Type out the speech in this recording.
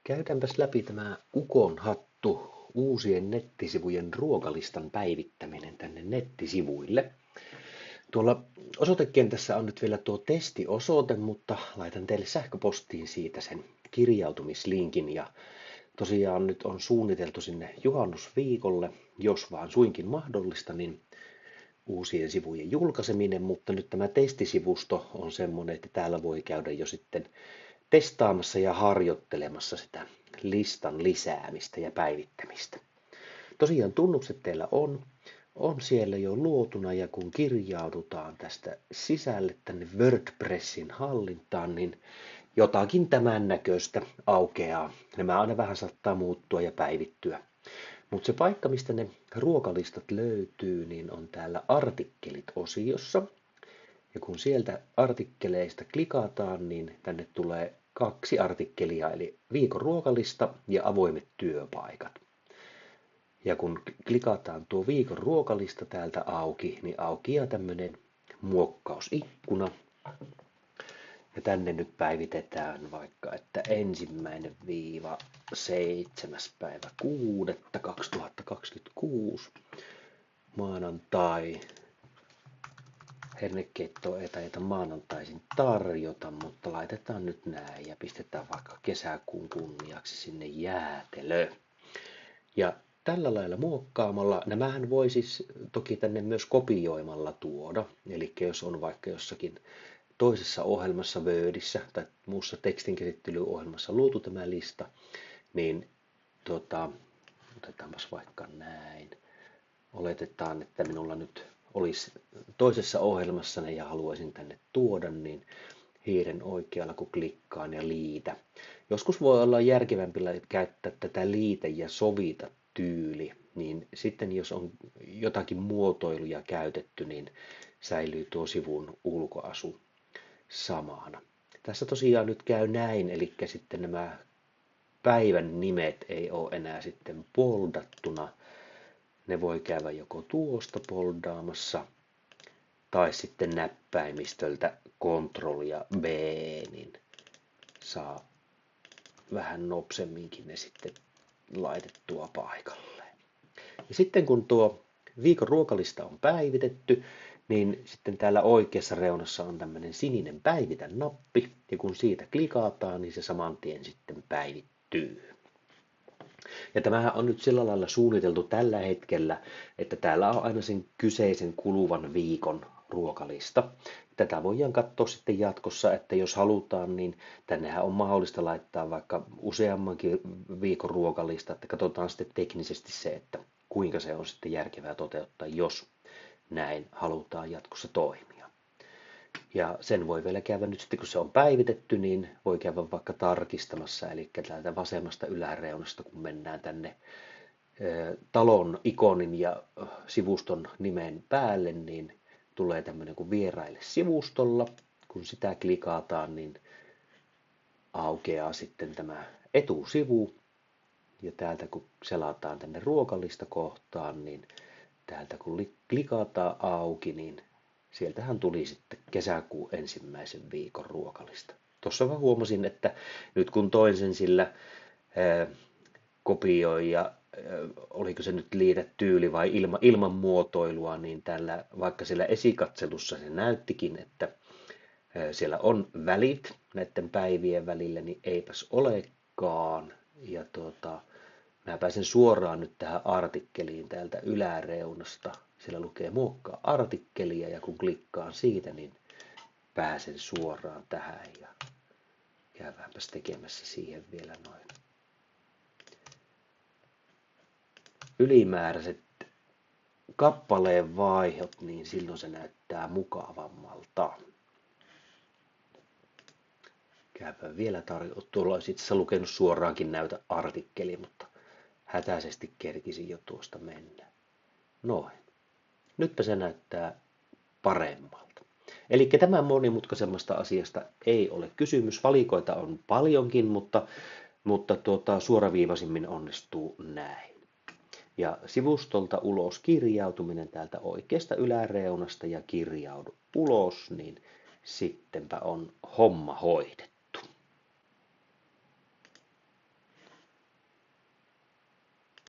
Käydäänpäs läpi tämä Ukon hattu, uusien nettisivujen ruokalistan päivittäminen tänne nettisivuille. Tuolla osoitekentässä on nyt vielä tuo testiosoite, mutta laitan teille sähköpostiin siitä sen kirjautumislinkin. Ja tosiaan nyt on suunniteltu sinne juhannusviikolle, jos vaan suinkin mahdollista, niin uusien sivujen julkaiseminen, mutta nyt tämä testisivusto on semmoinen, että täällä voi käydä jo sitten testaamassa ja harjoittelemassa sitä listan lisäämistä ja päivittämistä. Tosiaan tunnukset teillä on siellä jo luotuna, ja kun kirjaudutaan tästä sisälle tänne WordPressin hallintaan, niin jotakin tämän näköistä aukeaa. Nämä aina vähän saattaa muuttua ja päivittyä. Mutta se paikka, mistä ne ruokalistat löytyy, niin on täällä artikkelit-osiossa. Ja kun sieltä artikkeleista klikataan, niin tänne tulee 2 artikkelia, eli viikon ruokalista ja avoimet työpaikat. Ja kun klikataan tuo viikon ruokalista täältä auki, niin aukeaa tämmöinen muokkausikkuna. Ja tänne nyt päivitetään vaikka, että 1.7.6.2026 maanantai. Hernekeittoa ei taida maanantaisin tarjota, mutta laitetaan nyt näin ja pistetään vaikka kesäkuun kunniaksi sinne jäätelö. Ja tällä lailla muokkaamalla, nämähän voi siis toki tänne myös kopioimalla tuoda. Eli jos on vaikka jossakin toisessa ohjelmassa, Wordissä tai muussa tekstinkäsittelyohjelmassa luotu tämä lista, niin otetaanpas vaikka näin. Oletetaan, että minulla nyt olisi toisessa ohjelmassani ja haluaisin tänne tuoda, niin hiiren oikealla kun klikkaan ja liitä. Joskus voi olla järkevämpi käyttää tätä liitä ja sovita tyyli, niin sitten jos on jotakin muotoiluja käytetty, niin säilyy tuo sivun ulkoasu samana. Tässä tosiaan nyt käy näin, eli sitten nämä päivän nimet ei ole enää sitten boldattuna. Ne voi käydä joko tuosta boldaamassa tai sitten näppäimistöltä Ctrl ja B, niin saa vähän nopsemminkin ne sitten laitettua paikalleen. Ja sitten kun tuo viikon ruokalista on päivitetty, niin sitten täällä oikeassa reunassa on tämmöinen sininen päivitä-nappi, ja kun siitä klikataan, niin se saman tien sitten päivittyy. Ja tämähän on nyt sillä lailla suunniteltu tällä hetkellä, että täällä on aina sen kyseisen kuluvan viikon ruokalista. Tätä voidaan katsoa sitten jatkossa, että jos halutaan, niin tännehän on mahdollista laittaa vaikka useammankin viikon ruokalista, että katsotaan sitten teknisesti se, että kuinka se on sitten järkevää toteuttaa, jos näin halutaan jatkossa toimia. Ja sen voi vielä käydä nyt sitten, kun se on päivitetty, niin voi käydä vaikka tarkistamassa, eli täältä vasemmasta yläreunasta, kun mennään tänne talon ikonin ja sivuston nimen päälle, niin tulee tämmöinen kuin vieraille sivustolla. Kun sitä klikataan, niin aukeaa sitten tämä etusivu. Ja täältä kun selataan tänne ruokalista kohtaan, niin täältä kun klikataan auki, niin sieltähän tuli sitten kesäkuun 1. viikon ruokalista. Tuossa mä huomasin, että nyt kun toin sen sillä kopioi ja oliko se nyt liitetyyli vai ilman muotoilua, niin tällä, vaikka siellä esikatselussa se näyttikin, että siellä on välit näiden päivien välillä, niin eipäs olekaan. Ja mä pääsen suoraan nyt tähän artikkeliin täältä yläreunasta. Siellä lukee muokkaa artikkelia, ja kun klikkaan siitä, niin pääsen suoraan tähän ja käydäänpäs tekemässä siihen vielä noin ylimääräiset kappaleen vaihot, niin silloin se näyttää mukavammalta. Käypä vielä tuolla olisi itse asiassa lukenut suoraankin näytä artikkeli, mutta hätäisesti kerkisin jo tuosta mennä. Noin. Nytpä se näyttää paremmalta. Eli tämän monimutkaisemmasta asiasta ei ole kysymys. Valikoita on paljonkin, mutta suoraviivaisimmin onnistuu näin. Ja sivustolta ulos kirjautuminen täältä oikeasta yläreunasta ja kirjaudu ulos, niin sittenpä on homma hoidettu.